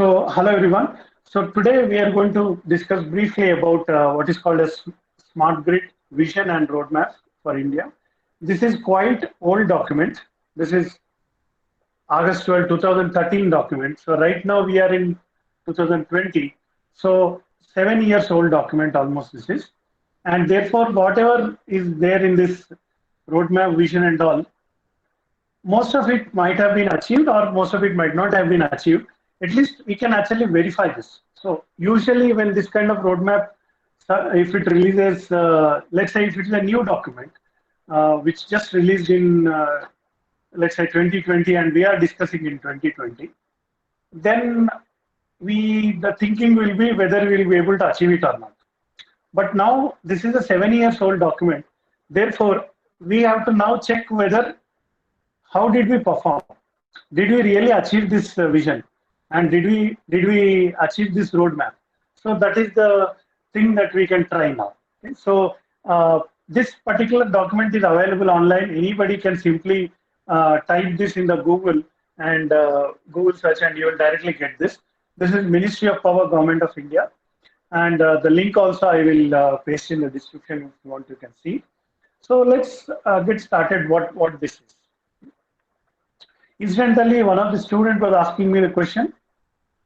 Hello everyone. So today we are going to discuss briefly about what is called as smart grid vision and roadmap for India. This is quite old document. This is August 12, 2013 document. So right now we are in 2020. So 7 years old document almost this is. And therefore whatever is there in this roadmap vision and all, most of it might have been achieved or most of it might not have been achieved. At least we can actually verify this. So usually when this kind of roadmap, if it releases, let's say if it's a new document, which just released in, let's say 2020 and we are discussing in 2020, then the thinking will be whether we will be able to achieve it or not. But now this is a 7 years old document. Therefore, we have to now check whether how did we perform? Did we really achieve this vision? And did we achieve this roadmap? So that is the thing that we can try now. Okay? So this particular document is available online. Anybody can simply type this in the Google and Google search, and you will directly get this. This is Ministry of Power, Government of India, and the link also I will paste in the description if you want. You can see. So let's get started. What this is. Incidentally, one of the students was asking me the question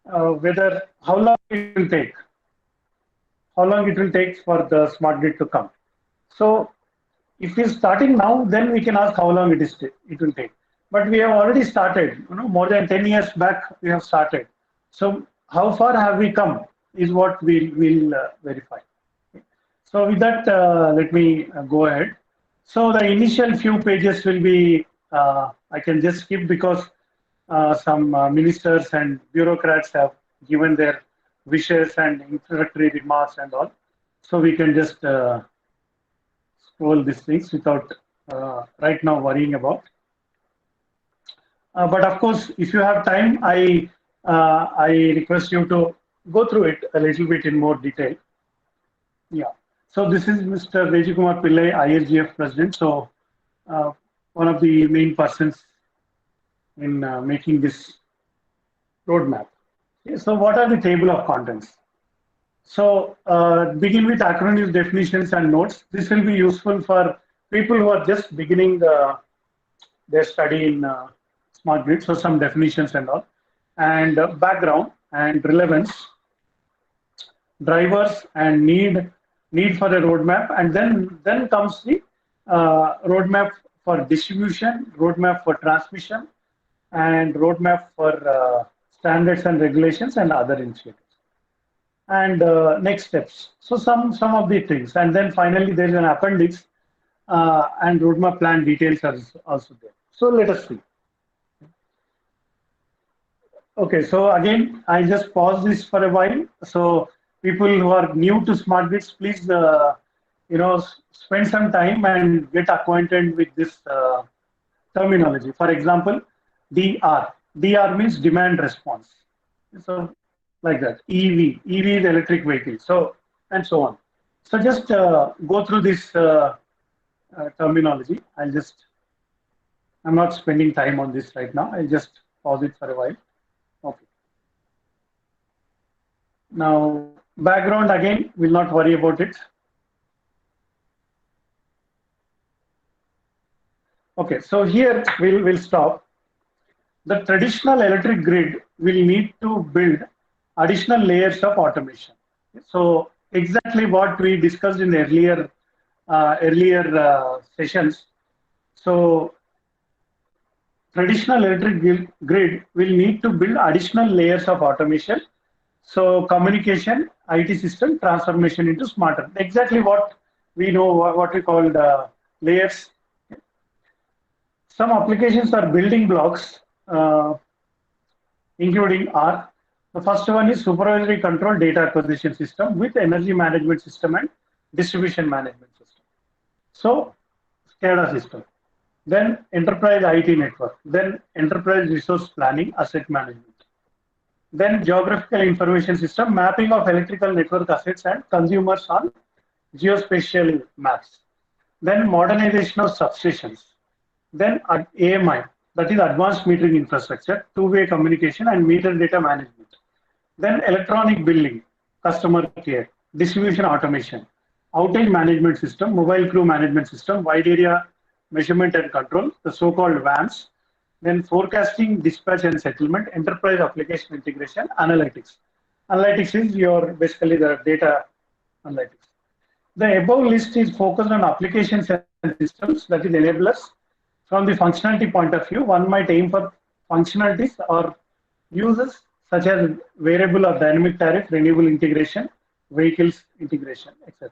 whether how long it will take, for the smart grid to come. So if we're starting now, then we can ask how long it will take. But we have already started. More than 10 years back we have started. So how far have we come is what we'll verify. So with that, let me go ahead. So the initial few pages will be, I can just skip because some ministers and bureaucrats have given their wishes and introductory remarks and all. So we can just scroll these things without right now worrying about. But of course, if you have time, I request you to go through it a little bit in more detail. Yeah. So this is Mr. Rejikumar Pillai, ISGF President. So one of the main persons in making this roadmap. Okay, so what are the table of contents? So begin with acronyms, definitions, and notes. This will be useful for people who are just beginning their study in smart grid. So some definitions and all, and background and relevance, drivers and need for a roadmap, and then comes the roadmap for distribution, roadmap for transmission, and roadmap for standards and regulations and other initiatives. And next steps. So some of the things, and then finally there is an appendix and roadmap plan details are also there. So let us see. Okay, so again, I just pause this for a while. So people who are new to smart grids, please, spend some time and get acquainted with this terminology. For example, DR. DR means demand response. So like that. EV is electric vehicle. So and so on. So just go through this terminology. I'm not spending time on this right now. I'll just pause it for a while. Okay. Now, background again, we'll not worry about it. Okay, so here we'll stop. The traditional electric grid will need to build additional layers of automation. So exactly what we discussed in the earlier sessions. So traditional electric grid will need to build additional layers of automation. So communication, IT system, transformation into smarter. Exactly what we know, what we call layers. Some applications are building blocks, including R. The first one is supervisory control data acquisition system with energy management system and distribution management system. So SCADA system. Then enterprise IT network. Then enterprise resource planning, asset management. Then geographical information system, mapping of electrical network assets and consumers on geospatial maps. Then modernization of substations. Then AMI, that is advanced metering infrastructure, two-way communication and meter data management. Then electronic billing, customer care, distribution automation, outage management system, mobile crew management system, wide area measurement and control, the so-called VANs, then forecasting, dispatch and settlement, enterprise application integration, analytics. Analytics is your basically the data analytics. The above list is focused on applications and systems, that is enablers. From the functionality point of view, one might aim for functionalities or uses such as variable or dynamic tariff, renewable integration, vehicles integration, etc.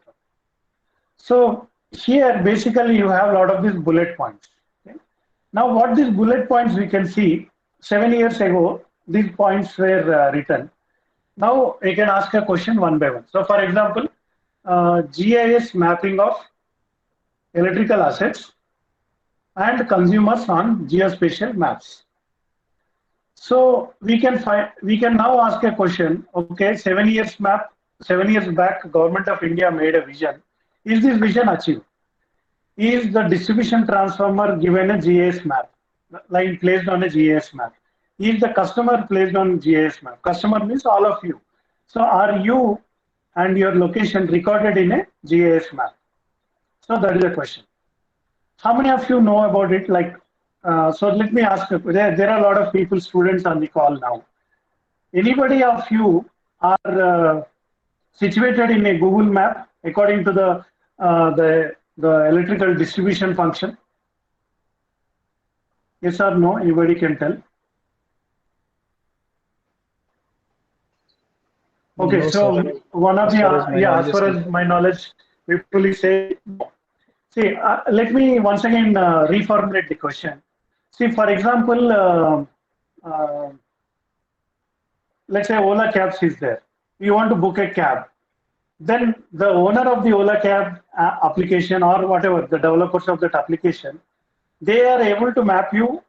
So here basically you have a lot of these bullet points. Okay? Now what these bullet points we can see 7 years ago, these points were written. Now we can ask a question one by one. So for example, GIS mapping of electrical assets and consumers on geospatial maps. So we can now ask a question. Okay, 7 years map, 7 years back, Government of India made a vision. Is this vision achieved? Is the distribution transformer given a GIS map, line placed on a GIS map? Is the customer placed on GIS map? Customer means all of you. So are you and your location recorded in a GIS map? So that is the question. How many of you know about it? Like, so let me ask you, there are a lot of people, students on the call now. Anybody of you are situated in a Google map according to the electrical distribution function? Yes or no? Anybody can tell? Okay, no, so sir. one of the, as far as my knowledge, people is say, see, let me once again reformulate the question. See, for example, let's say Ola Cabs is there. You want to book a cab. Then the owner of the Ola Cab application or whatever, the developers of that application, they are able to map you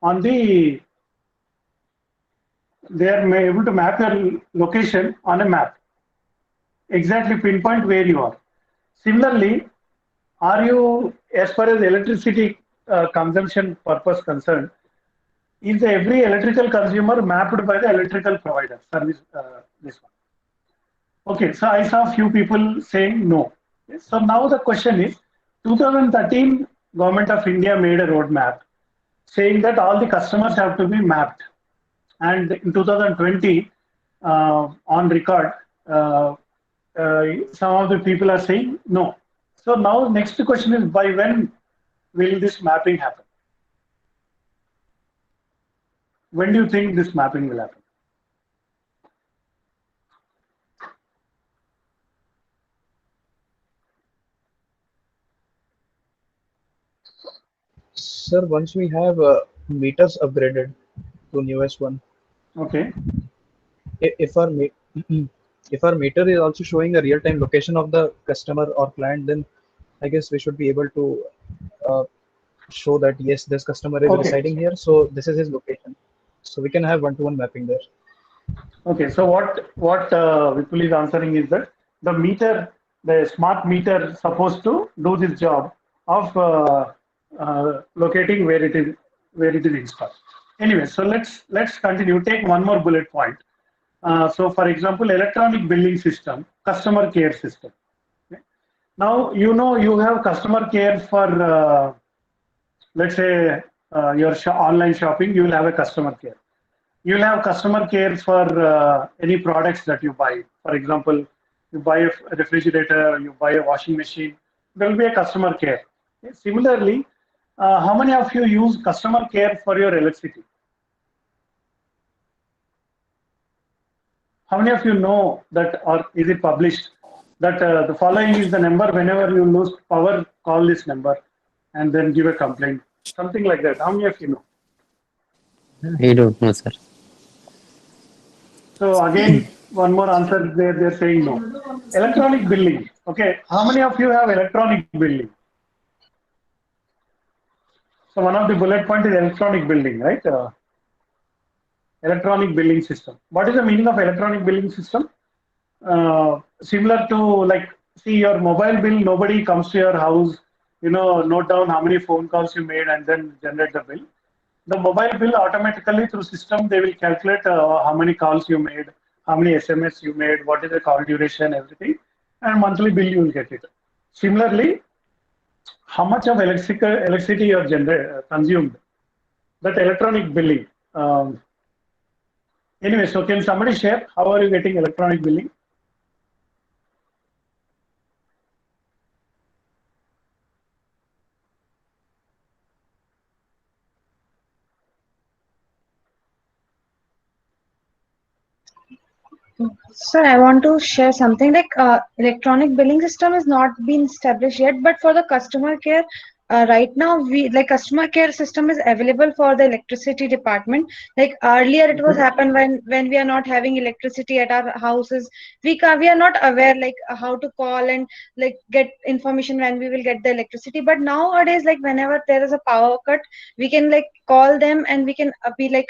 on the, they are able to map your location on a map. Exactly pinpoint where you are. Similarly, are you, as far as electricity consumption purpose concerned, is every electrical consumer mapped by the electrical provider service? This one. Okay, so I saw a few people saying no. So now the question is, 2013, Government of India made a roadmap saying that all the customers have to be mapped. And in 2020, on record, some of the people are saying no. So now next question is, by when will this mapping happen? When do you think this mapping will happen? Sir, once we have meters upgraded to newest one. Okay. If our if our meter is also showing a real-time location of the customer or client, then I guess we should be able to show that yes, this customer is residing here, so this is his location. So we can have one-to-one mapping there. Okay, so what Vipul is answering is that the meter, the smart meter, supposed to do this job of locating where it is installed. Anyway, so let's continue. Take one more bullet point. So, for example, electronic billing system, customer care system. Okay. Now you have customer care for let's say your online shopping. You will have a customer care. You will have customer care for any products that you buy. For example, you buy a refrigerator, you buy a washing machine, there will be a customer care. Okay. Similarly, how many of you use customer care for your electricity? How many of you know that, or is it published, that the following is the number, whenever you lose power, call this number and then give a complaint, something like that? How many of you know? I don't know, sir. So again, one more answer there, they're saying no. Electronic billing. Okay, how many of you have electronic billing? So one of the bullet point is electronic billing, right? Electronic billing system. What is the meaning of electronic billing system? Similar to, like, see, your mobile bill, nobody comes to your house, note down how many phone calls you made and then generate the bill. The mobile bill automatically through system, they will calculate how many calls you made, how many SMS you made, what is the call duration, everything, and monthly bill you will get it. Similarly, how much of electricity you have consumed, that electronic billing. Anyway, so can somebody share how are you getting electronic billing? Sir, I want to share something like electronic billing system has not been established yet, but for the customer care, right now we like customer care system is available for the electricity department. Like earlier, it was Okay. happen when we are not having electricity at our houses, we are not aware like how to call and like get information when we will get the electricity. But nowadays, like whenever there is a power cut, we can like call them and we can be like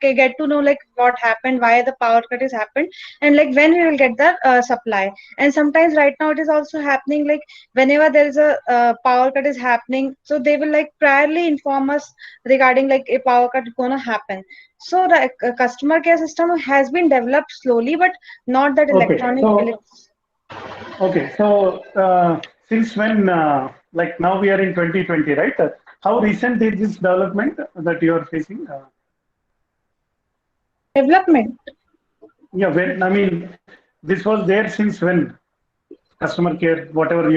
get to know like what happened, why the power cut is happened, and like when we will get the supply. And sometimes right now it is also happening like whenever there is a power cut is happening, so they will like priorly inform us regarding like a power cut gonna happen. So the customer care system has been developed slowly, but not that Okay. electronic Okay. So since when, like now we are in 2020, right? How recent is this development that you are facing? development. Yeah, when I mean, this was there since when? Customer care, whatever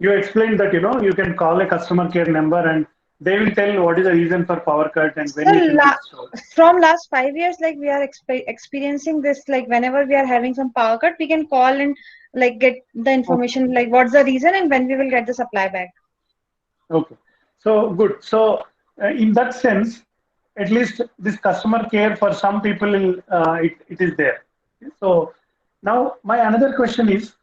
you explained that you can call a customer care number and they will tell what is the reason for power cut and when So it will be restored. from last 5 years, like we are experiencing this. Like whenever we are having some power cut, we can call and like get the Okay. information, like what's the reason and when we will get the supply back. Okay. So good. So in that sense, at least this customer care for some people, it is there. So now my another question is,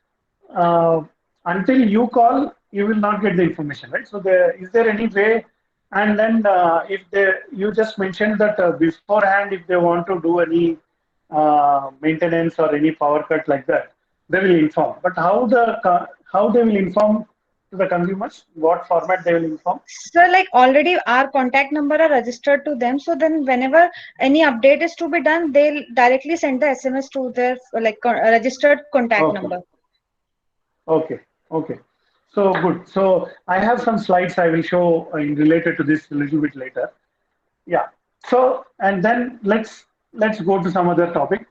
uh, until you call, you will not get the information, right? So is there any way? And then if you just mentioned that beforehand, if they want to do any maintenance or any power cut like that, they will inform. But how they will inform to the consumers? What format they will inform? So like already our contact number are registered to them. So then whenever any update is to be done, they'll directly send the SMS to their like registered contact Okay. number. Okay. Okay. So good. So I have some slides I will show related to this a little bit later. Yeah. So and then let's go to some other topic.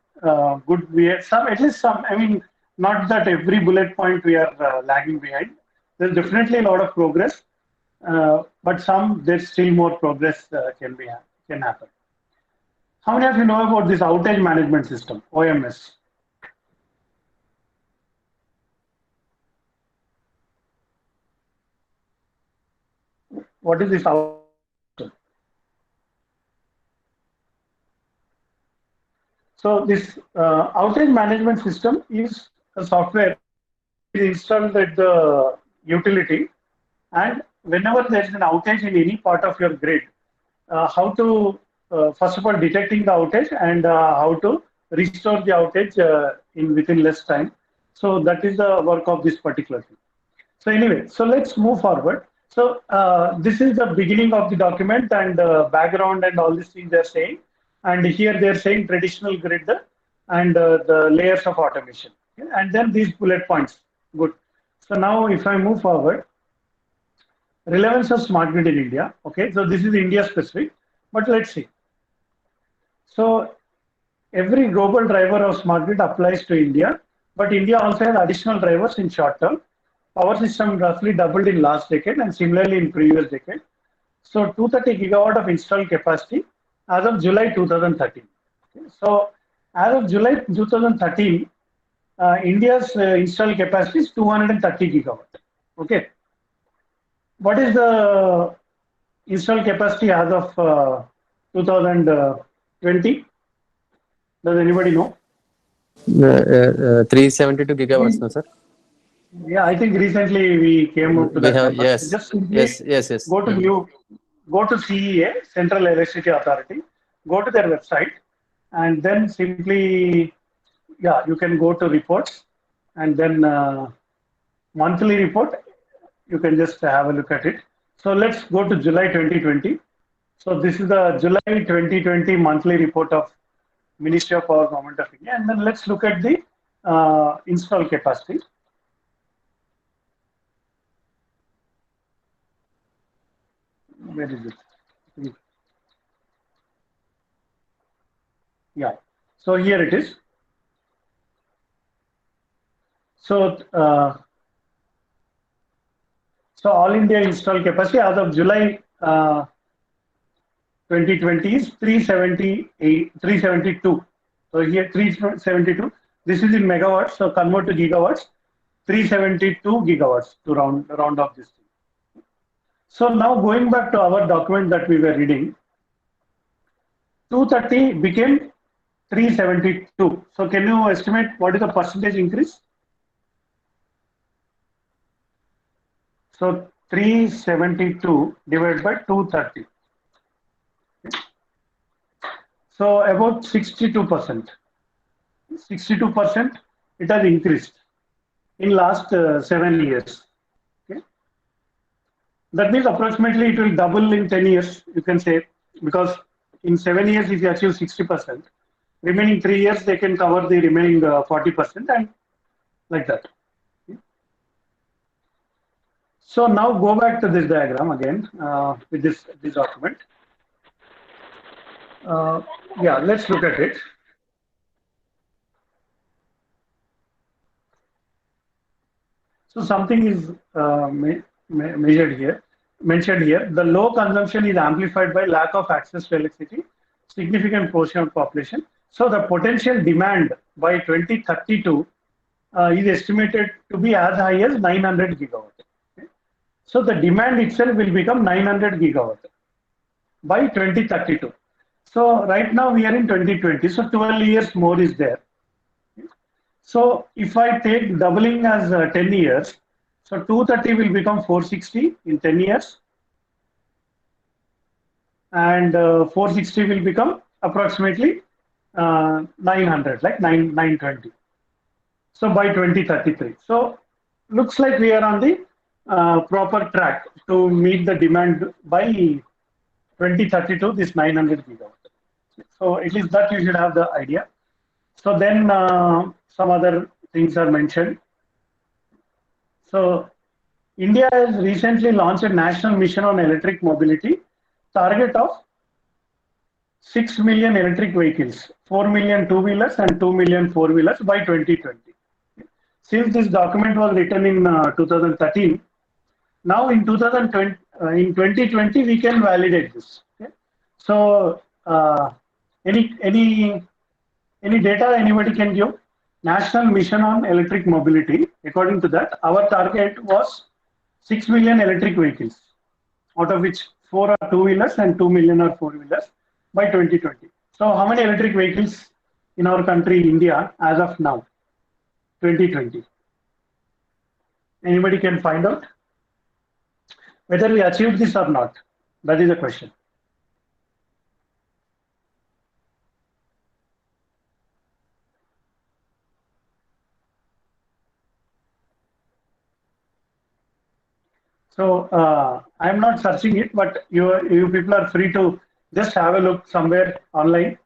Good. We have some at least some. I mean, not that every bullet point we are lagging behind. There's definitely a lot of progress, but some there's still more progress can happen. How many of you know about this outage management system (OMS)? What is this outage? So this outage management system is a software installed at the utility, and whenever there is an outage in any part of your grid, how to first of all detecting the outage and how to restore the outage in within less time. So that is the work of this particular thing. So anyway, so let's move forward. So this is the beginning of the document and background and all these things they're saying. And here they're saying traditional grid and the layers of automation. Okay? And then these bullet points. Good. So now if I move forward, relevance of smart grid in India. Okay, so this is India specific, but let's see. So every global driver of smart grid applies to India, but India also has additional drivers in short term. Power system roughly doubled in last decade and similarly in previous decade. So 230 gigawatt of installed capacity as of July 2013. Okay. So as of July 2013, India's installed capacity is 230 gigawatt. Okay. What is the installed capacity as of 2020? Does anybody know? 372 gigawatts, no, sir? Yeah, I think recently we came up to We that have, number. yes, Just simply yes. go to go to CEA, Central Electricity Authority, go to their website, and then simply, yeah, you can go to reports, and then monthly report, you can just have a look at it. So let's go to July 2020. So this is the July 2020 monthly report of Ministry of Power, Government of India. And then let's look at the install capacity. Where is it? Yeah. So here it is. So, so all India install capacity as of July 2020 is 372. So here 372. This is in megawatts. So convert to gigawatts. 372 gigawatts to round off this thing. So now going back to our document that we were reading, 230 became 372. So can you estimate what is the percentage increase? So 372 divided by 230. So about 62%. 62% it has increased in last 7 years. Okay. That means approximately it will double in 10 years, you can say, because in 7 years if you achieve 60%, remaining 3 years they can cover the remaining 40% and like that. So now go back to this diagram again with this document. Yeah, let's look at it. So something is mentioned here. The low consumption is amplified by lack of access to electricity, significant portion of population. So the potential demand by 2032 is estimated to be as high as 900 gigawatt. Okay. So the demand itself will become 900 gigawatt by 2032. So right now we are in 2020. So 12 years more is there. So if I take doubling as 10 years, so 230 will become 460 in 10 years. And 460 will become approximately 900, like 920. So by 2033. So looks like we are on the proper track to meet the demand by 2032, this 900 gigawatt. So at least that you should have the idea. So then some other things are mentioned. So India has recently launched a national mission on electric mobility, target of 6 million electric vehicles, 4 million two-wheelers and 2 million four-wheelers by 2020. Since this document was written in 2013, now in 2020 we can validate this. Okay? So any data anybody can give? National Mission on Electric Mobility. According to that, our target was 6 million electric vehicles, out of which 4 are two-wheelers and 2 million are four-wheelers by 2020. So how many electric vehicles in our country, India, as of now, 2020? Anybody can find out whether we achieved this or not? That is the question. So I'm not searching it, but you people are free to just have a look somewhere online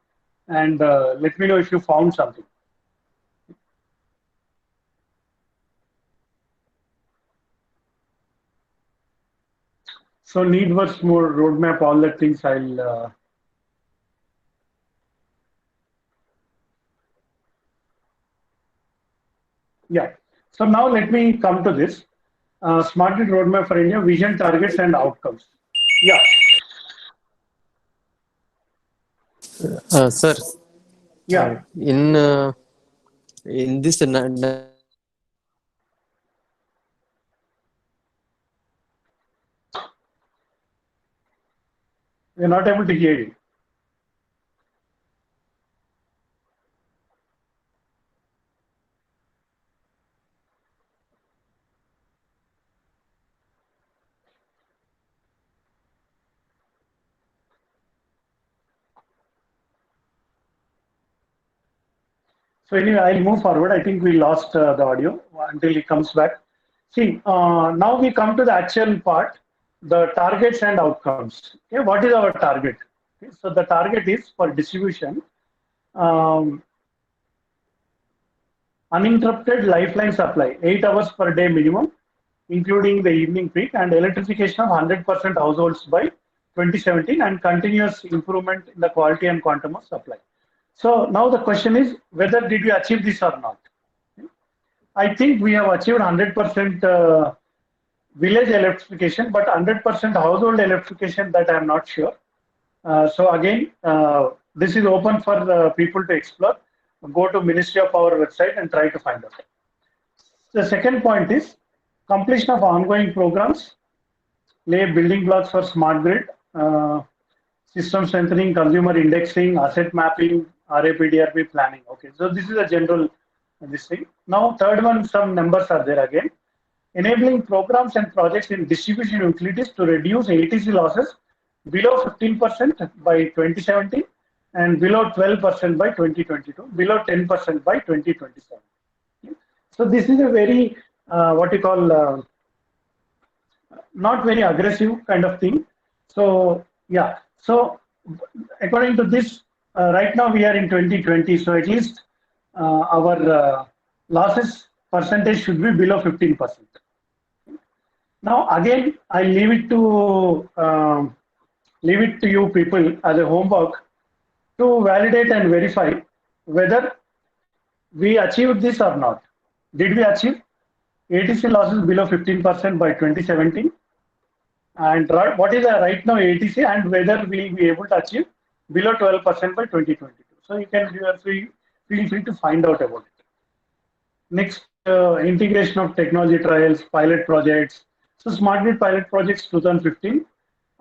and let me know if you found something. So need versus more roadmap, all the things I'll. Yeah. So now let me come to this. Smart Grid Roadmap for India, vision, targets, and outcomes. Yeah. Sir. Yeah. In this We're not able to hear you. So anyway, I'll move forward. I think we lost the audio until it comes back. See, now we come to the actual part, the targets and outcomes. Okay, what is our target? Okay, so the target is for distribution Um, uninterrupted lifeline supply, 8 hours per day minimum, including the evening peak, and electrification of 100% households by 2017, and continuous improvement in the quality and quantum of supply. So now the question is whether did we achieve this or not? I think we have achieved 100% village electrification, but 100% household electrification, that I am not sure. So again, this is open for people to explore. Go to Ministry of Power website and try to find out. The second point is completion of ongoing programs, lay building blocks for smart grid, system strengthening, consumer indexing, asset mapping, RAPDRP planning. Okay, so this is a general this thing. Now, third one, some numbers are there again. Enabling programs and projects in distribution utilities to reduce ATC losses below 15% by 2017 and below 12% by 2022, below 10% by 2027. Okay. So this is a very, what you call, not very aggressive kind of thing. So yeah, so according to this, right now we are in 2020, so at least our losses percentage should be below 15%. Now again, I leave it to you people as a homework to validate and verify whether we achieved this or not. Did we achieve ATC losses below 15% by 2017? And what is the right now ATC, and whether we will be able to achieve below 12% by 2022? So you can feel free to find out about it. Next, integration of technology trials, pilot projects. So smart grid pilot projects 2015,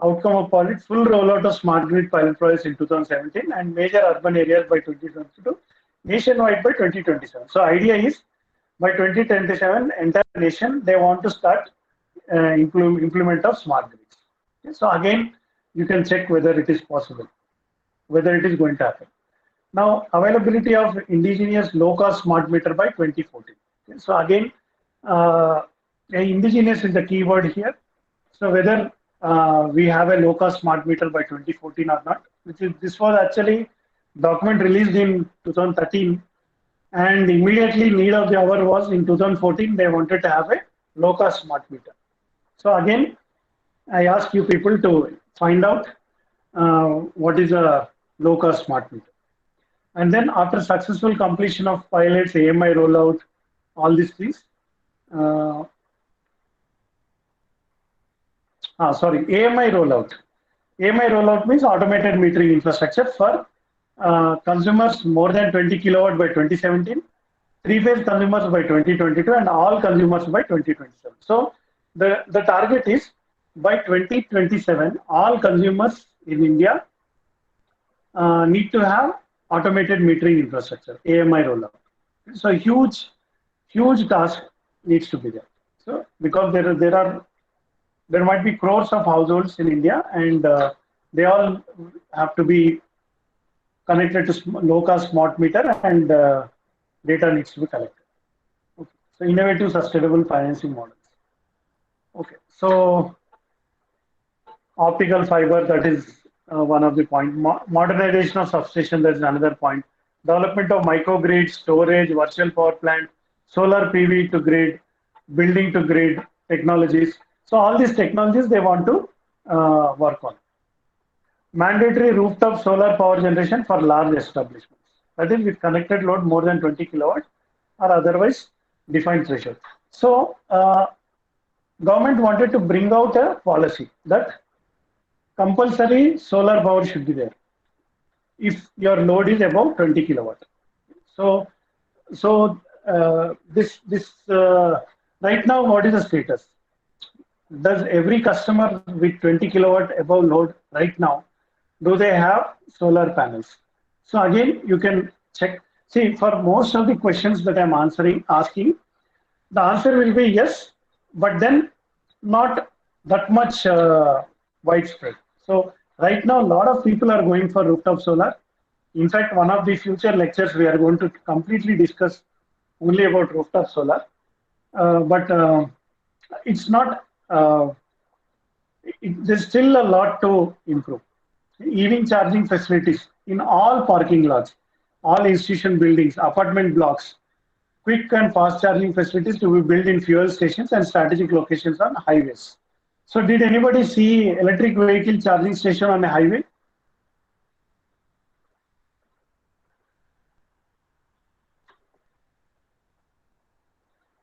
outcome of pilot, full rollout of smart grid pilot projects in 2017, and major urban areas by 2022, nationwide by 2027. So idea is by 2027, entire nation, they want to start implement of smart grids. Okay, so again, you can check whether it is possible, whether it is going to happen. Now, availability of indigenous low-cost smart meter by 2014. Okay, so again, indigenous is the keyword here. So whether we have a low-cost smart meter by 2014 or not, this was actually document released in 2013, and immediately need of the hour was in 2014. They wanted to have a low-cost smart meter. So again, I ask you people to find out what is a low-cost smart meter. And then after successful completion of pilots, AMI rollout, all these things. AMI rollout. AMI rollout means automated metering infrastructure for consumers more than 20 kilowatt by 2017, three-phase consumers by 2022, and all consumers by 2027. So the target is by 2027, all consumers in India need to have automated metering infrastructure, AMI rollout. So huge task needs to be there. So because there might be crores of households in India, and they all have to be connected to low-cost smart meter, and data needs to be collected. Okay. So innovative, sustainable financing models. Okay. So optical fiber, that is one of the point. Modernization of substation, that is another point. Development of microgrid, storage, virtual power plant, solar PV to grid, building to grid technologies. So all these technologies they want to work on. Mandatory rooftop solar power generation for large establishments. That is with connected load more than 20 kilowatt or otherwise defined threshold. So government wanted to bring out a policy that compulsory solar power should be there if your load is above 20 kilowatt. So this right now, what is the status? Does every customer with 20 kilowatt above load right now, do they have solar panels? So again, you can check. See, for most of the questions that I'm asking, the answer will be yes, but then not that much widespread. So right now, a lot of people are going for rooftop solar. In fact, one of the future lectures, we are going to completely discuss only about rooftop solar. But it's not, there's still a lot to improve. EV charging facilities in all parking lots. all institution buildings, apartment blocks, quick and fast charging facilities to be built in fuel stations and strategic locations on highways. So did anybody see electric vehicle charging station on a highway?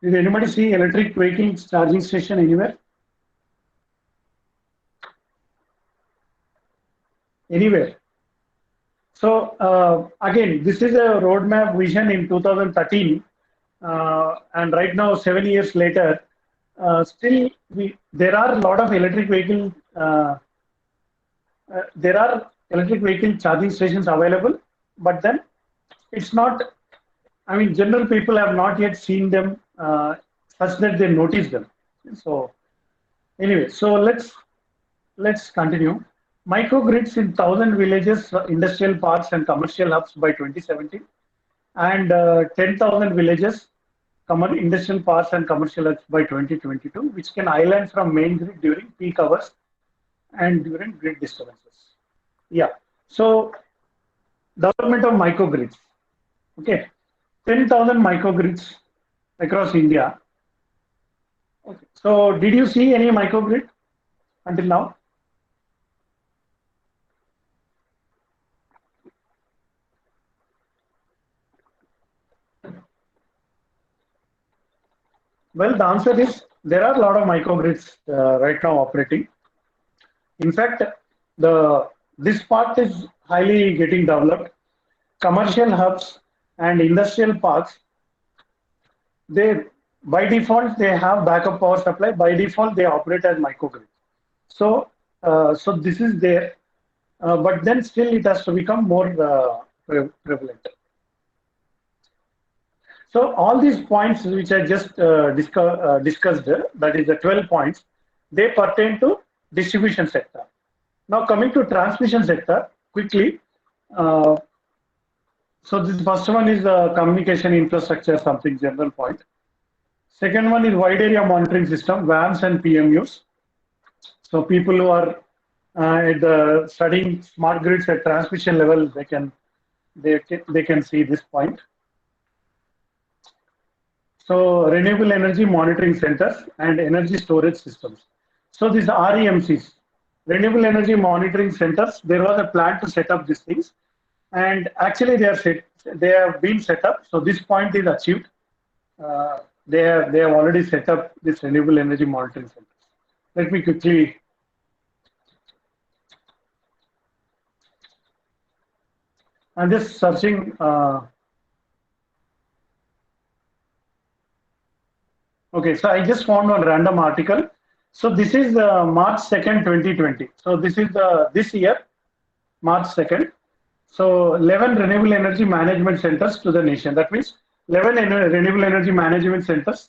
Did anybody see electric vehicle charging station anywhere? Anywhere. So again, this is a roadmap vision in 2013, and right now, 7 years later, still there are a lot of electric vehicle. There are electric vehicle charging stations available, but then it's not. I mean, general people have not yet seen them such that they notice them. So anyway, so let's continue. Microgrids in 1,000 villages, industrial parks, and commercial hubs by 2017, and 10,000 villages, industrial parks, and commercial hubs by 2022, which can island from main grid during peak hours and during grid disturbances. Yeah. So, development of microgrids. Okay. 10,000 microgrids across India. Okay. So, did you see any microgrid until now? Well, the answer is there are a lot of microgrids right now operating. In fact, this part is highly getting developed. Commercial hubs and industrial parks, they by default they have backup power supply. By default, they operate as microgrids. So, so this is there, but then still it has to become more prevalent. So all these points which I just discussed, that is the 12 points, they pertain to distribution sector. Now coming to transmission sector, quickly. So this first one is communication infrastructure, something general point. Second one is wide area monitoring system, WAMs and PMUs. So people who are studying smart grids at transmission level, they can see this point. So renewable energy monitoring centers and energy storage systems. So these REMCs, renewable energy monitoring centers, there was a plan to set up these things, and actually they have been set up. So this point is achieved. They have already set up this renewable energy monitoring centers. Let me quickly. I'm just searching. Okay, so I just found one random article. So this is March 2nd, 2020. So this is this year, March 2nd. So 11 renewable energy management centers to the nation. That means 11 renewable energy management centers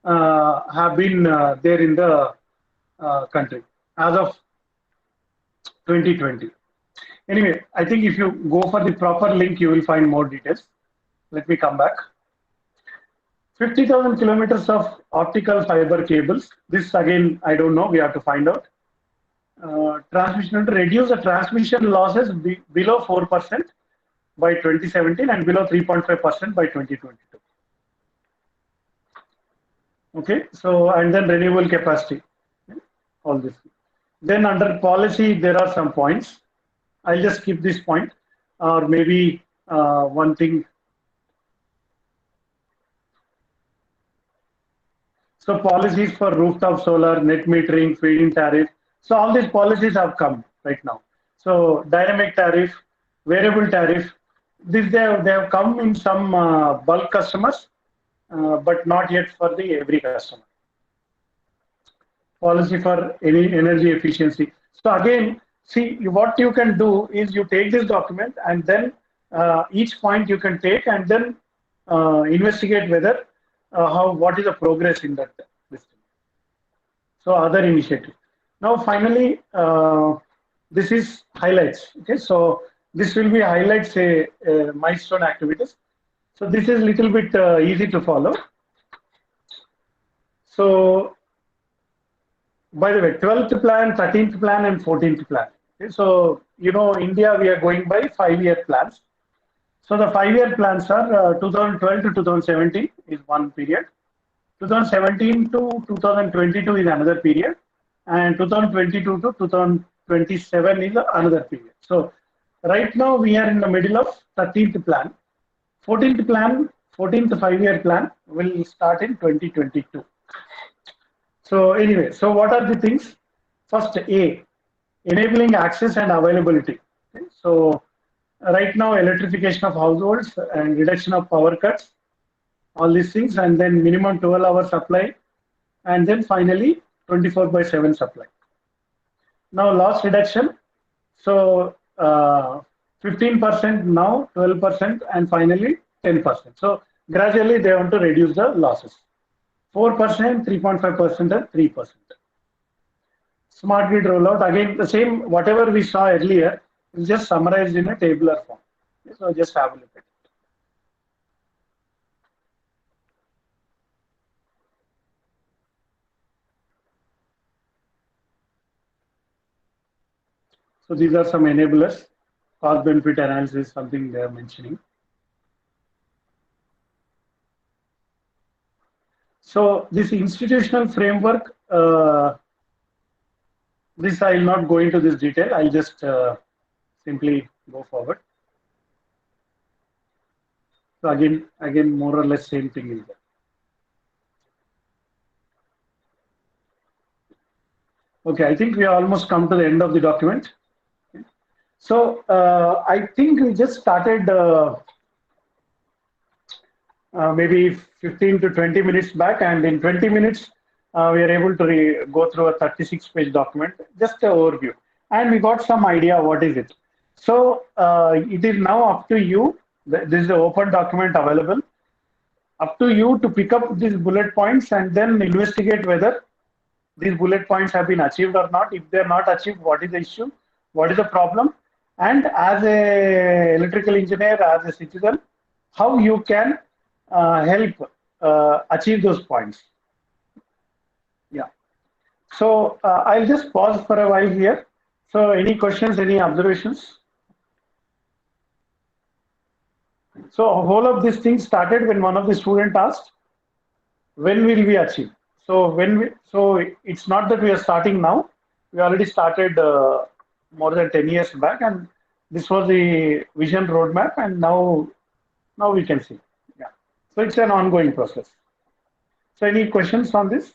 have been there in the country as of 2020. Anyway, I think if you go for the proper link, you will find more details. Let me come back. 50,000 kilometers of optical fiber cables. This again, I don't know. We have to find out. Transmission to reduce the transmission losses below 4% by 2017 and below 3.5% by 2022. Okay, so and then renewable capacity, all this. Then under policy, there are some points. I'll just skip this point, or maybe one thing. So policies for rooftop solar, net metering, feed-in tariff. So all these policies have come right now. So dynamic tariff, variable tariff. They have come in some bulk customers, but not yet for the every customer. Policy for any energy efficiency. So again, see what you can do is you take this document and then each point you can take and then investigate whether what is the progress in that listing. So other initiatives. Now finally, this is highlights. Okay, so this will be highlights milestone activities. So this is little bit easy to follow. So by the way, 12th plan, 13th plan, and 14th plan. Okay, so you know, India, we are going by 5-year plans. So the 5-year plans are 2012 to 2017 is one period. 2017 to 2022 is another period, and 2022 to 2027 is another period. So right now we are in the middle of 13th plan. 14th plan, 14th 5-year plan will start in 2022. So anyway, so what are the things? First, A, enabling access and availability. Okay, so right now, electrification of households and reduction of power cuts, all these things, and then minimum 12-hour supply, and then finally 24/7 supply. Now loss reduction. So 15% now, 12%, and finally 10%. So gradually they want to reduce the losses. 4%, 3.5%, and 3%. Smart grid rollout, again the same, whatever we saw earlier, is just summarized in a tabular form. So just have a look at it. So these are some enablers. Cost benefit analysis, something they are mentioning. So this institutional framework, this I will not go into this detail. I'll just simply go forward. So again, more or less same thing is there. Okay, I think we almost come to the end of the document. So I think we just started maybe 15 to 20 minutes back, and in 20 minutes we are able to go through a 36-page document, just an overview, and we got some idea what is it. So it is now up to you. This is an open document available. Up to you to pick up these bullet points and then investigate whether these bullet points have been achieved or not. If they are not achieved, what is the issue? What is the problem? And as a electrical engineer, as a citizen, how you can help achieve those points. Yeah. So I'll just pause for a while here. So any questions, any observations? So whole of this thing started when one of the students asked, when will we achieve? So it's not that we are starting now. We already started more than 10 years back, and this was the vision roadmap, and now we can see. Yeah. So it's an ongoing process. So any questions on this?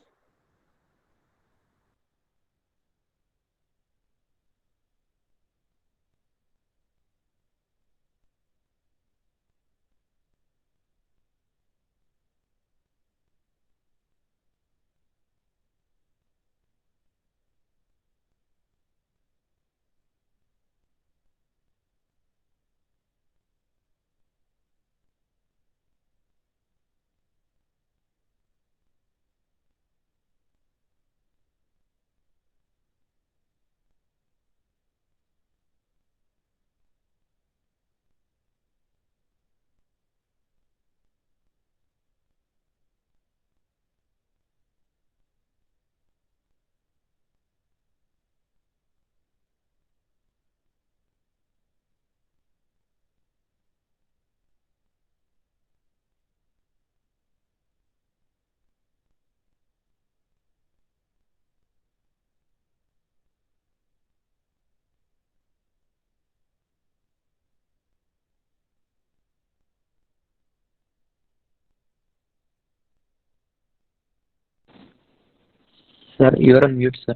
Sir, you are on mute, sir.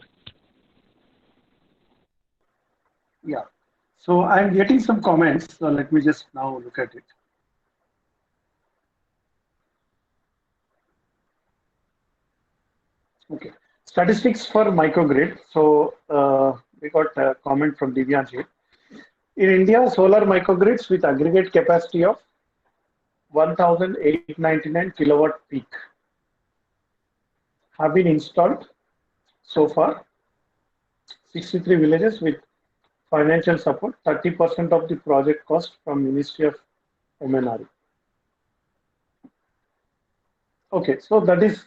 Yeah. So I'm getting some comments. So let me just now look at it. Okay. Statistics for microgrid. So we got a comment from Divyanshi. In India, solar microgrids with aggregate capacity of 1,899 kilowatt peak have been installed so far. 63 villages with financial support, 30% of the project cost from Ministry of MNRE. Okay, so that is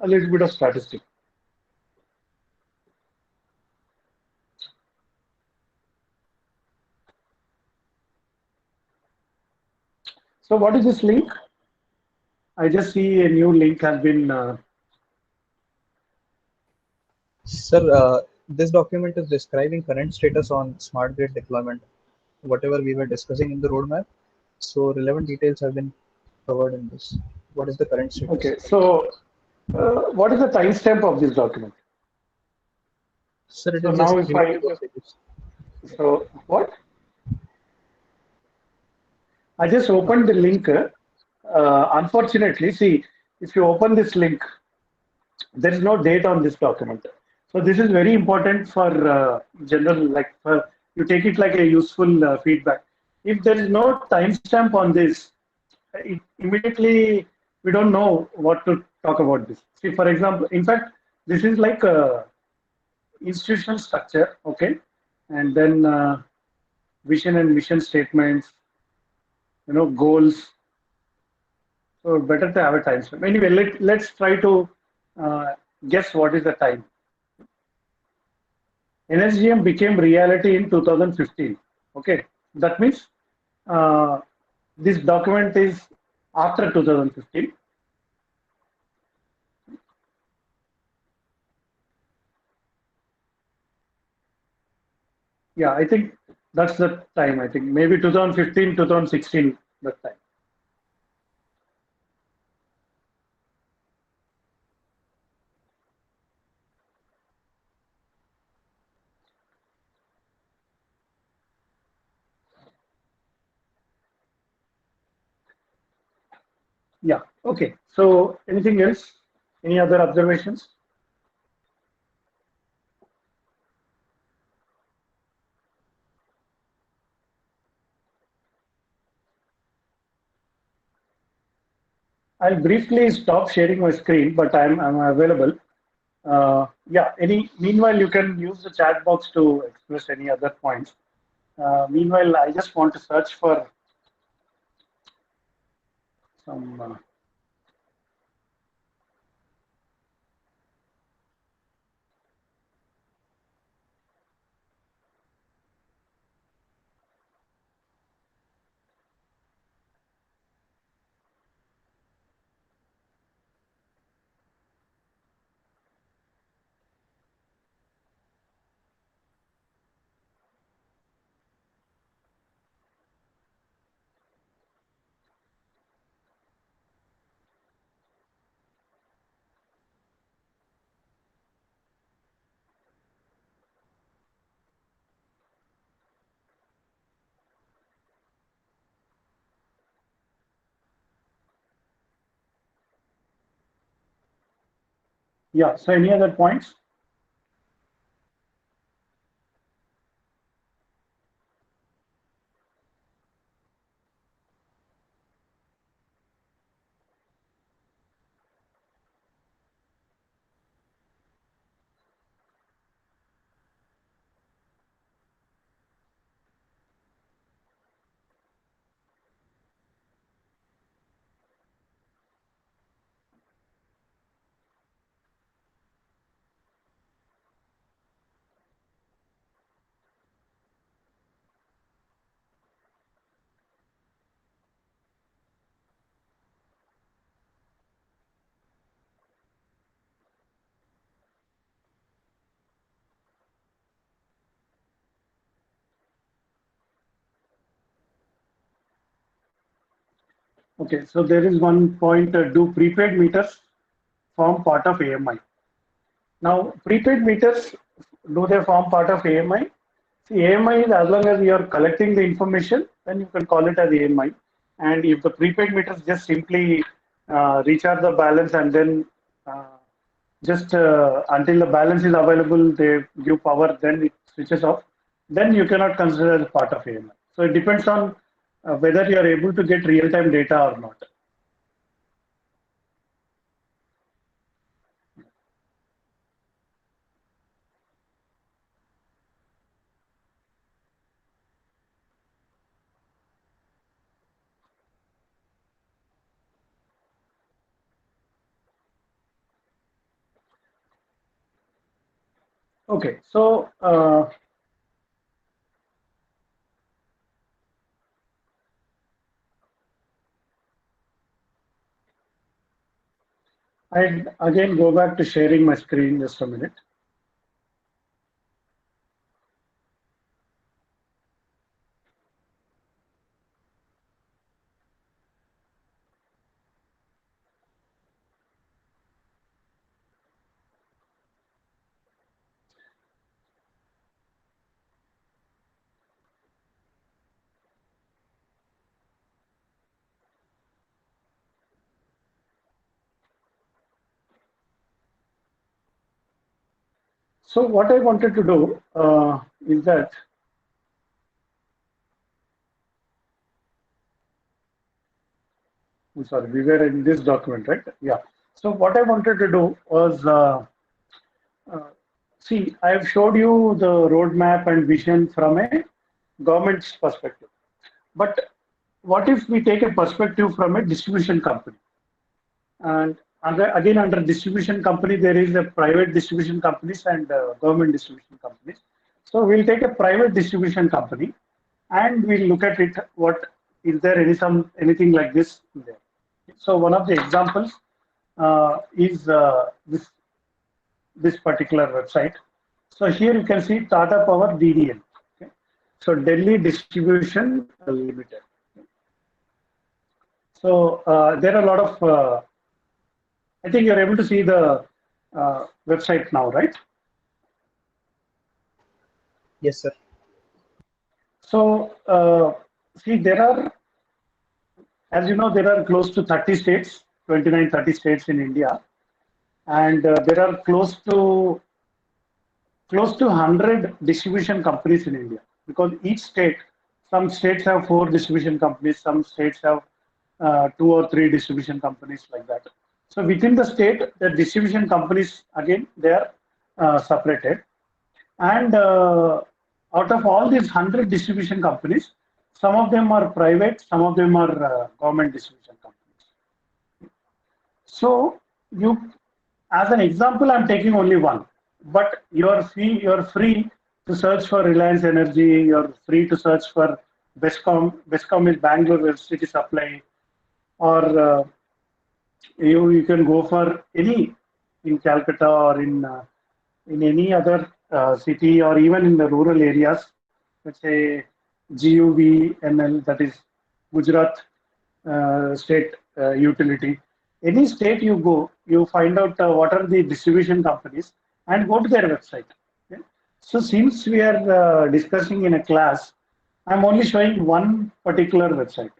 a little bit of statistic. So what is this link? I just see a new link has been. Sir, this document is describing current status on smart grid deployment, whatever we were discussing in the roadmap. So relevant details have been covered in this. What is the current status? Okay, so what is the timestamp of this document? Sir, it So is now just if 3 to I 4 just, pages. so what? I just opened the link. Unfortunately, see, if you open this link, there is no date on this document. So this is very important for general, like for, you take it like a useful feedback. If there is no timestamp on this, immediately we don't know what to talk about this. See, for example, in fact, this is like a institutional structure, okay, and then vision and mission statements, goals. So better to have a timestamp. Anyway, let's try to uh, guess what is the time. NSGM became reality in 2015. Okay, that means uh, this document is after 2015. Yeah, I think that's the time. I think maybe 2015, 2016, that time. Yeah, okay. So anything else? Any other observations? I'll briefly stop sharing my screen, but I'm available. Yeah, meanwhile, you can use the chat box to express any other points. Meanwhile, I just want to search for some. Yeah, so any other points? Okay, so there is one point, do prepaid meters form part of AMI? Now, prepaid meters, do they form part of AMI? See, AMI is as long as you are collecting the information, then you can call it as AMI. And if the prepaid meters just simply recharge the balance and then just until the balance is available, they give power, then it switches off, then you cannot consider as part of AMI. So it depends on whether you are able to get real-time data or not. Okay, so I'd again go back to sharing my screen just a minute. So what I wanted to do is that I'm sorry, we were in this document, right? Yeah. So what I wanted to do was see, I have showed you the roadmap and vision from a government's perspective. But what if we take a perspective from a distribution company? And again, under distribution company, there is a private distribution companies and government distribution companies. So we'll take a private distribution company and we'll look at it. What is there anything like this there? So one of the examples is this particular website. So here you can see Tata Power DDL. Okay. So Delhi Distribution Limited. So there are a lot of I think you're able to see the website now, right? Yes, sir. So see, there are, as you know, there are close to 30 states, 29, 30 states in India, and there are close to 100 distribution companies in India. Because each state, some states have 4 distribution companies, some states have 2 or 3 distribution companies like that. So within the state, the distribution companies, again, they are separated. And out of all these 100 distribution companies, some of them are private, some of them are government distribution companies. So you, as an example, I'm taking only one, but you're free to search for Reliance Energy, you're free to search for Bescom. Bescom is Bangalore Electricity Supply, or you can go for any in Calcutta or in any other city or even in the rural areas. Let's say GUVNL, that is Gujarat State Utility. Any state you go, you find out what are the distribution companies and go to their website. Okay? So since we are discussing in a class, I'm only showing one particular website.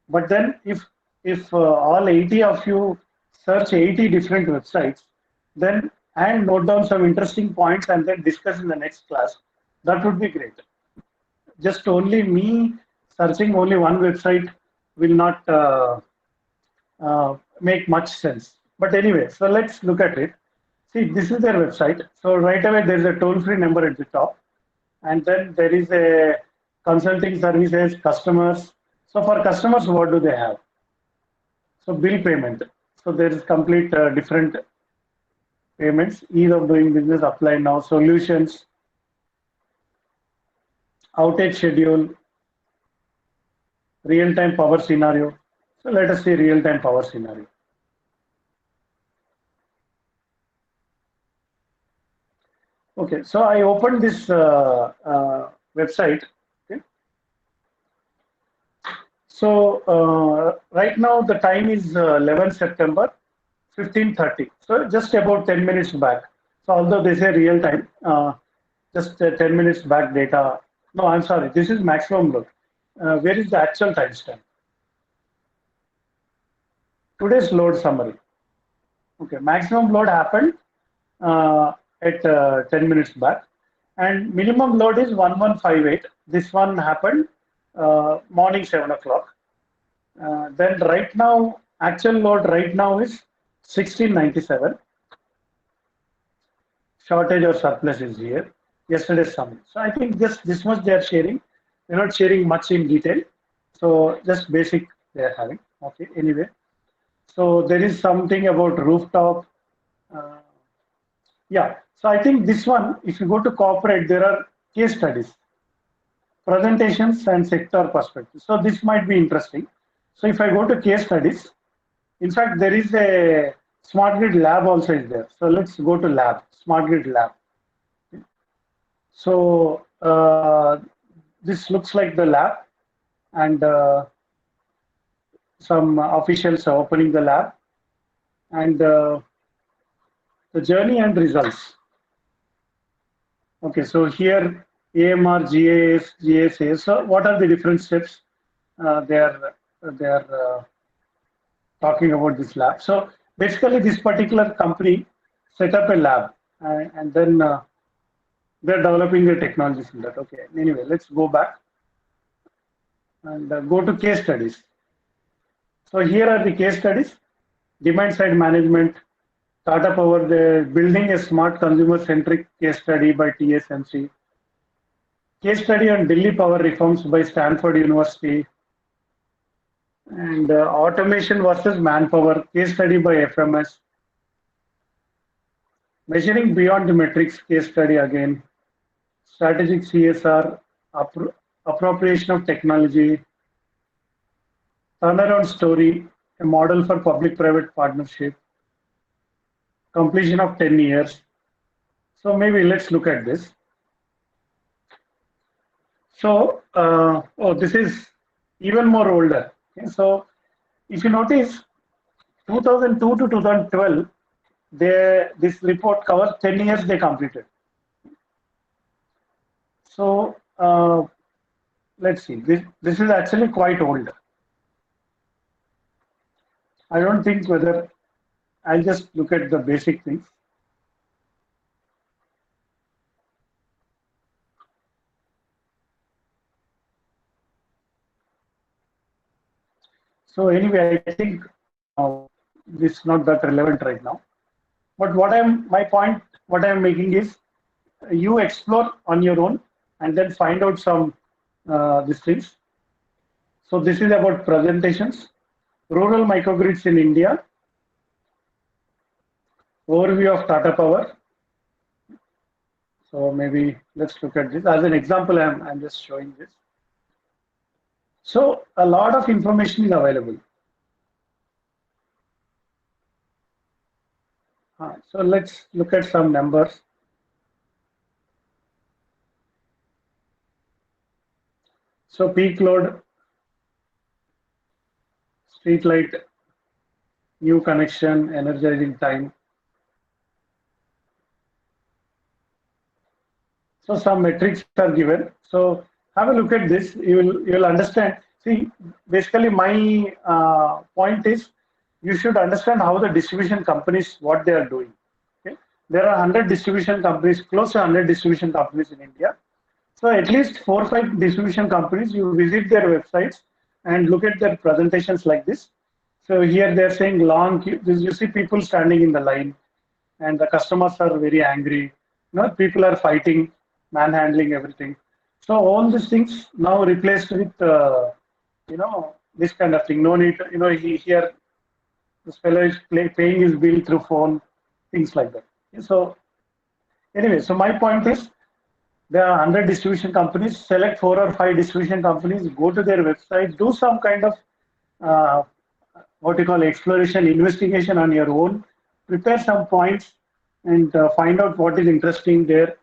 But then if all 80 of you search 80 different websites, then and note down some interesting points and then discuss in the next class, that would be great. Just only me searching only one website will not make much sense. But anyway, so let's look at it. See, this is their website. So right away, there's a toll-free number at the top. And then there is a consulting services, customers. So for customers, what do they have? So bill payment. So there is complete different payments, ease of doing business, apply now, solutions, outage schedule, real-time power scenario. So let us see real-time power scenario. Okay, so I opened this website. Okay. So right now the time is 11 September, 15:30. So just about 10 minutes back. So although they say real time, just 10 minutes back data. No, I'm sorry. This is maximum load. Where is the actual timestamp? Today's load summary. Okay, maximum load happened at 10 minutes back, and minimum load is 1158. This one happened morning 7 o'clock. Then right now, actual load right now is 1697. Shortage or surplus is here. Yesterday's summary. So I think just this much they are sharing. They're not sharing much in detail. So just basic they are having. Okay. Anyway, so there is something about rooftop. Yeah. So I think this one, if you go to corporate, there are case studies, presentations, and sector perspective. So this might be interesting. So if I go to case studies, in fact, there is a Smart Grid Lab also is there. So let's go to lab, Smart Grid Lab. So this looks like the lab, and some officials are opening the lab, and the journey and results. Okay, so here AMR, GAS, GSA. So what are the different steps they are talking about this lab? So basically, this particular company set up a lab, and then they're developing the technologies in that. Okay. Anyway, let's go back and go to case studies. So here are the case studies: demand side management, Tata Power, they're building a smart consumer-centric case study by TSMC. Case study on Delhi power reforms by Stanford University. And automation versus manpower, case study by FMS. Measuring beyond the metrics, case study again. Strategic CSR, appropriation of technology. Turnaround story, a model for public-private partnership. Completion of 10 years. So maybe let's look at this. So, this is even more older. Okay? So, if you notice, 2002 to 2012, this report covers 10 years they completed. So, let's see. This is actually quite old. I don't think whether I'll just look at the basic things. So anyway, I think this is not that relevant right now. But my point, what I'm making is, you explore on your own and then find out some these things. So this is about presentations, rural microgrids in India, overview of Tata Power. So maybe let's look at this as an example. I'm just showing this. So a lot of information is available. So let's look at some numbers. So peak load, street light, new connection, energizing time. So some metrics are given. So have a look at this. You will understand. See, basically my point is, you should understand how the distribution companies, what they are doing. Okay, there are 100 distribution companies, close to 100 distribution companies in India. So at least 4 or 5 distribution companies, you visit their websites and look at their presentations like this. So here they're saying long queue. You see people standing in the line, and the customers are very angry. People are fighting, manhandling everything. So all these things now replaced with this kind of thing. No need. Here this fellow is paying his bill through phone, things like that. So anyway, so my point is, there are 100 distribution companies. Select 4 or 5 distribution companies. Go to their website. Do some kind of what you call exploration, investigation on your own. Prepare some points and find out what is interesting there,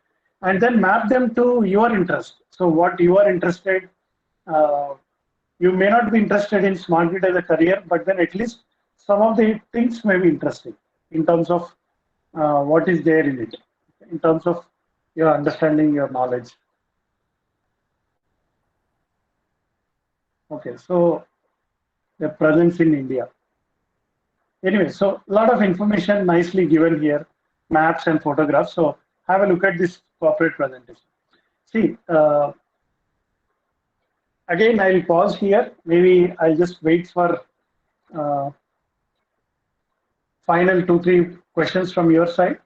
and then map them to your interest. So what you are interested, you may not be interested in smart grid as a career, but then at least some of the things may be interesting in terms of what is there in it, in terms of your understanding, your knowledge. Okay, so the presence in India. Anyway, so a lot of information nicely given here, maps and photographs. So have a look at this corporate presentation. See, again, I'll pause here. Maybe I'll just wait for final 2-3 questions from your side.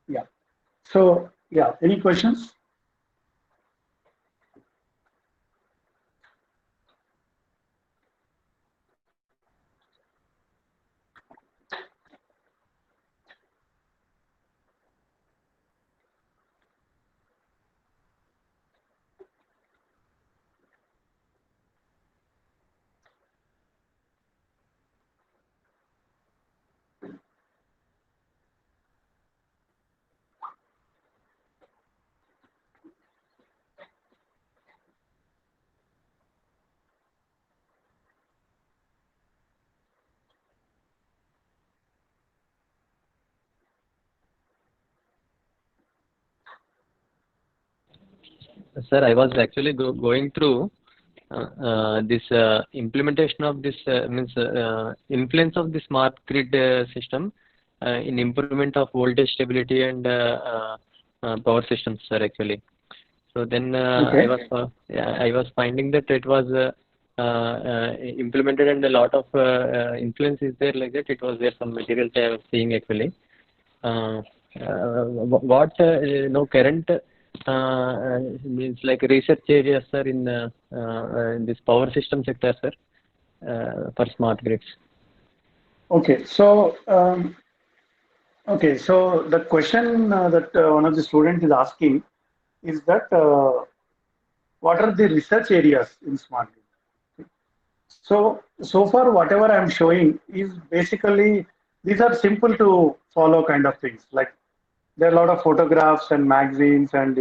Yeah. So, yeah, any questions? Sir, I was actually going through this implementation of this means influence of the smart grid system in improvement of voltage stability and power systems, sir. Actually, so then Okay. I was finding that it was implemented and a lot of influence is there like that. It was there some materials I was seeing actually. Uh, what current means like research areas sir in this power system sector sir for smart grids. Okay. So the question that one of the students is asking is that what are the research areas in smart grid? So far, whatever I'm showing is basically these are simple to follow kind of things. Like there are a lot of photographs and magazines and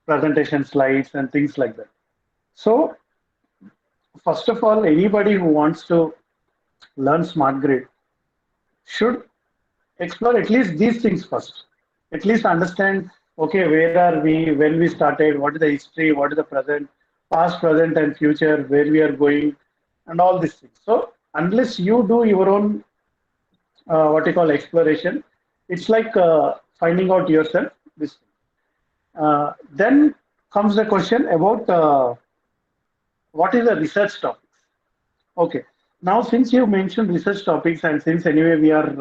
presentation slides and things like that. So first of all, anybody who wants to learn smart grid should explore at least these things first. At least understand, okay, where are we, when we started, what is the history, what is the present, past, present, and future, where we are going, and all these things. So unless you do your own what you call exploration, it's like finding out yourself. This then comes the question about what is the research topics. Okay. Now, since you mentioned research topics, and since anyway we have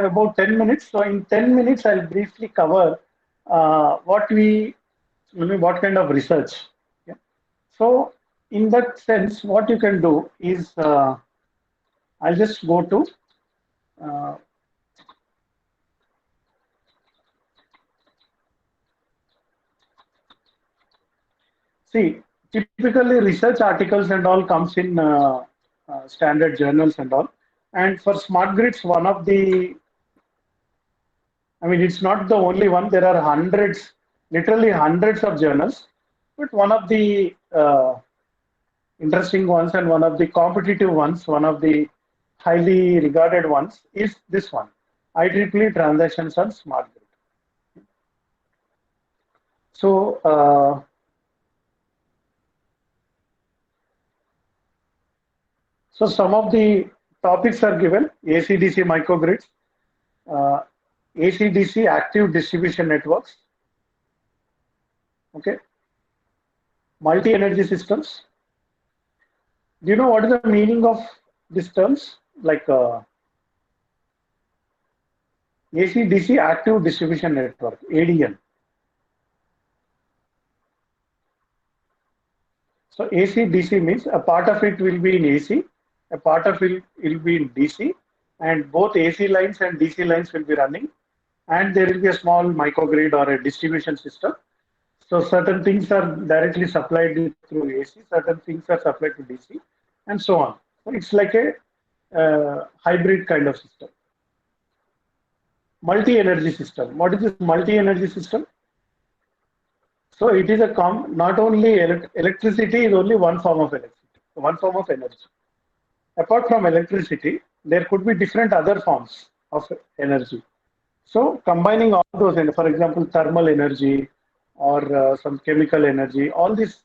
about 10 minutes, so in 10 minutes I'll briefly cover what kind of research. Yeah. So, in that sense, what you can do is I'll just go to uh, see, typically research articles and all comes in standard journals and all. And for smart grids, it's not the only one. There are hundreds, literally hundreds of journals. But one of the interesting ones and one of the competitive ones, one of the highly regarded ones is this one, IEEE Transactions on Smart Grid. So some of the topics are given: AC/DC microgrids, uh, AC/DC active distribution networks, okay, multi-energy systems. Do you know what is the meaning of these terms? Like AC/DC active distribution network, ADN. So AC/DC means a part of it will be in AC, a part of it will be in DC, and both AC lines and DC lines will be running, and there will be a small microgrid or a distribution system. So certain things are directly supplied through AC, certain things are supplied to DC, and so on. So it's like a hybrid kind of system. Multi-energy system. What is this multi-energy system? So it is not only electricity is only one form of electricity, one form of energy. Apart from electricity, there could be different other forms of energy. So combining all those, for example, thermal energy or some chemical energy, all these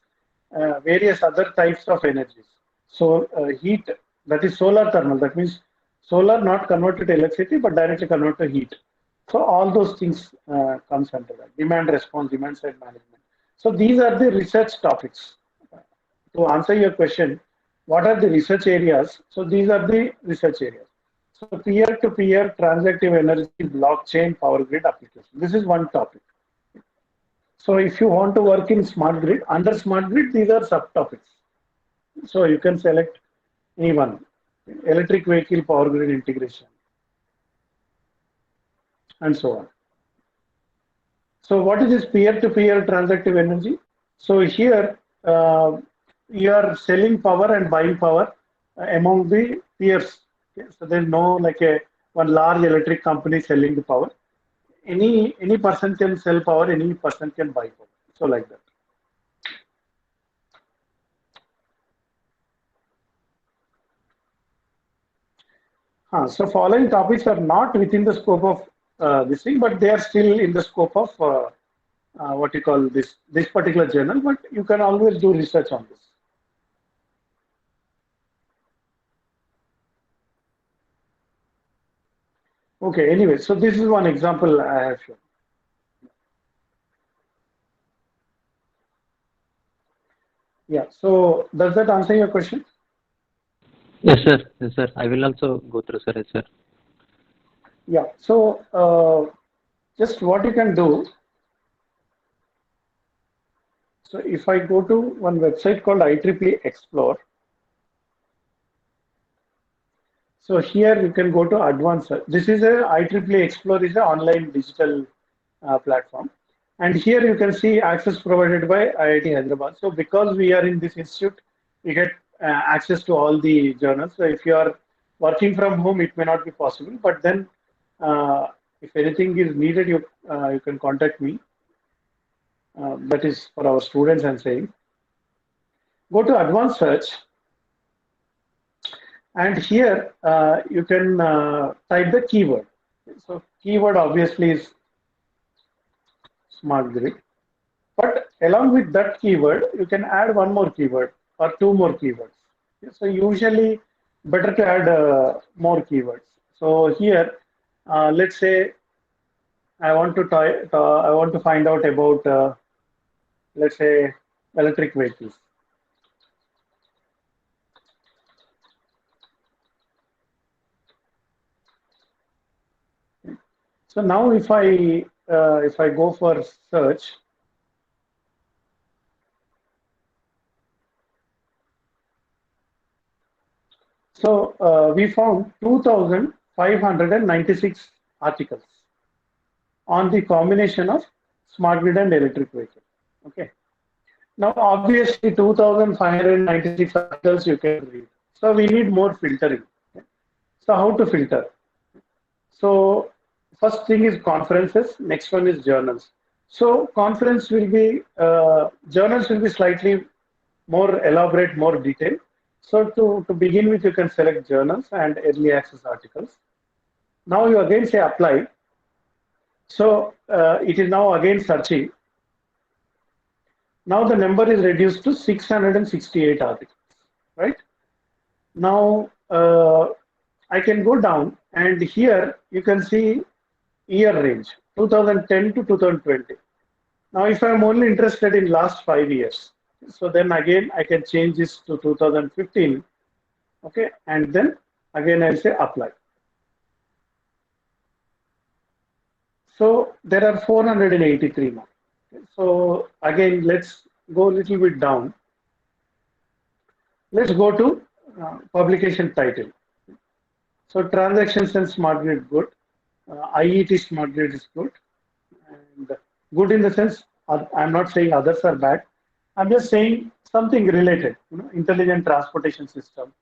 various other types of energies. So heat, that is solar thermal, that means solar not converted to electricity but directly converted to heat. So all those things comes under that, demand response, demand side management. So these are the research topics. To answer your question, what are the research areas? So these are the research areas. So peer-to-peer transactive energy blockchain power grid application. This is one topic. So if you want to work in smart grid, under smart grid, these are subtopics. So you can select any one. Electric vehicle power grid integration and so on. So what is this peer-to-peer transactive energy? So here you are selling power and buying power among the peers. Okay? So there's no like one large electric company selling the power. Any person can sell power, any person can buy power. So like that. So following topics are not within the scope of this thing, but they are still in the scope of what you call this particular journal, but you can always do research on this. Okay, anyway, so this is one example I have shown. Yeah, so does that answer your question? Yes, sir. Yes, sir. I will also go through, sir. Yes, sir. Yeah, so just what you can do. So if I go to one website called IEEE Explore, so here you can go to advanced search. This is a IEEE Explore is an online digital platform. And here you can see access provided by IIT Hyderabad. So because we are in this institute, we get access to all the journals. So if you are working from home, it may not be possible. But then if anything is needed, you can contact me. That is for our students, I'm saying. Go to advanced search. And here you can type the keyword. So keyword obviously is smart grid. But along with that keyword, you can add one more keyword or two more keywords. So usually better to add more keywords. So here, let's say I want to I want to find out about let's say electric vehicles. So now if I go for search, so we found 2,596 articles on the combination of smart grid and electric vehicle. Okay. Now, obviously, 2,596 articles you can read. So we need more filtering. Okay. So how to filter? So first thing is conferences. Next one is journals. So conference will be journals will be slightly more elaborate, more detailed. So to begin with, you can select journals and early access articles. Now you again say apply. So it is now again searching. Now the number is reduced to 668 articles, right? Now I can go down and here you can see year range 2010 to 2020. Now if I'm only interested in last 5 years, so then again I can change this to 2015, okay, and then again I'll say apply. So there are 483 now. So again, let's go a little bit down. Let's go to publication title. So transactions and smart grid good. IET smart grid is good. And good in the sense, I'm not saying others are bad. I'm just saying something related, intelligent transportation system,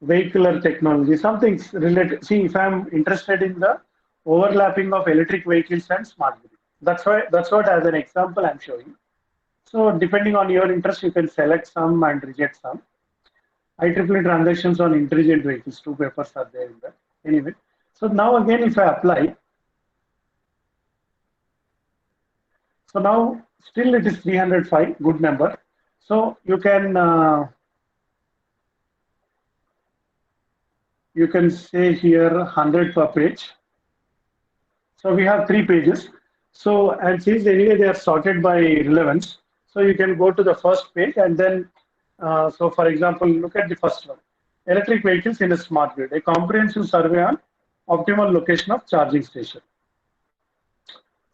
vehicular technology, something related. See, if I'm interested in the overlapping of electric vehicles and smart grid, that's what as an example I'm showing. So depending on your interest, you can select some and reject some. IEEE transactions on intelligent vehicles, 2 papers are there in that. Anyway, so now again, if I apply, so now still it is 305, good number. So you can say here 100 per page. So we have 3 pages. So and since anyway they are sorted by relevance, so you can go to the first page and then so for example, look at the first one. Electric vehicles in a smart grid, a comprehensive survey on optimal location of charging station.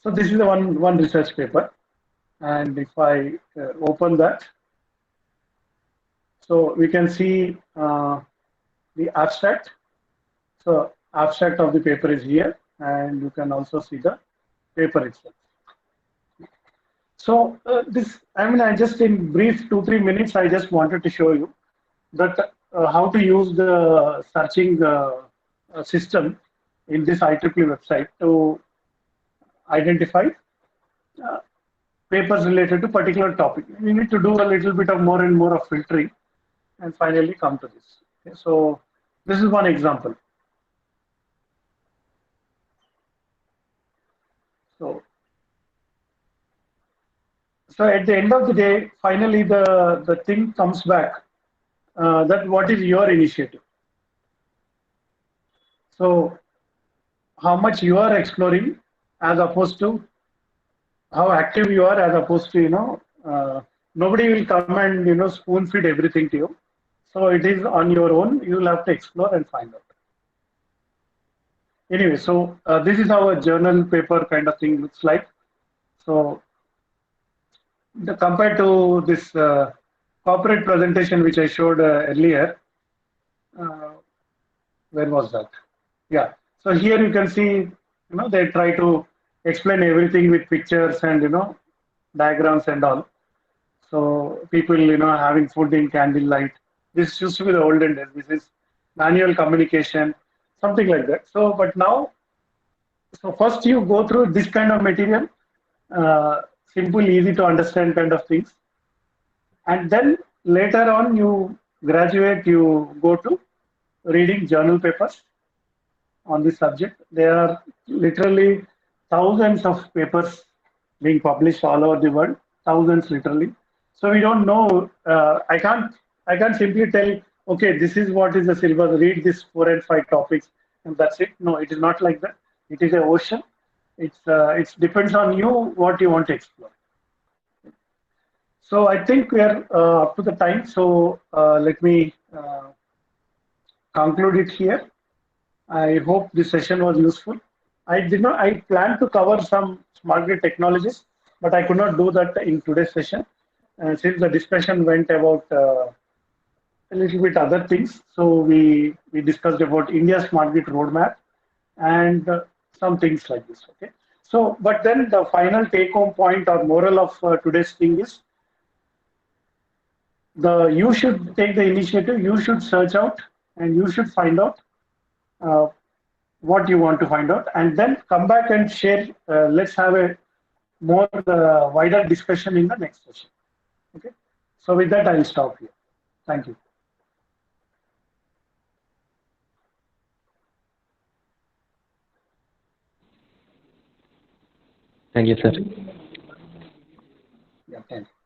So this is the one research paper. And if I open that, so we can see the abstract. So abstract of the paper is here, and you can also see the paper itself. So I just in brief 2-3 minutes, I just wanted to show you that how to use the searching system in this IEEE website to identify papers related to particular topic. We need to do a little bit of more and more of filtering and finally come to this. Okay, so this is one example. So So at the end of the day, finally the thing comes back that what is your initiative. So how much you are exploring as opposed to how active you are as opposed to, nobody will come and, spoon feed everything to you. So it is on your own. You will have to explore and find out. Anyway, so this is how a journal paper kind of thing looks like. So compared to this corporate presentation which I showed earlier, uh, where was that? Yeah. So here you can see, they try to explain everything with pictures and, diagrams and all. So people, having food in candlelight. This used to be the olden days. This is manual communication, something like that. So, but now, so first you go through this kind of material, simple, easy to understand kind of things. And then later on you graduate, you go to reading journal papers on this subject. There are literally thousands of papers being published all over the world, thousands literally. So we don't know. I can't simply tell. Okay, this is what is the syllabus. Read this 4 and 5 topics, and that's it. No, it is not like that. It is an ocean. It depends on you what you want to explore. So I think we are up to the time. So let me conclude it here. I hope this session was useful. I planned to cover some smart grid technologies, but I could not do that in today's session since the discussion went about a little bit other things. So we discussed about India's smart grid roadmap and some things like this. Okay. So, but then the final take-home point or moral of today's thing is you should take the initiative. You should search out and you should find out uh, what you want to find out, and then come back and share. Let's have a more wider discussion in the next session. Okay. So with that, I'll stop here. Thank you. Thank you, sir. Yeah, thank you.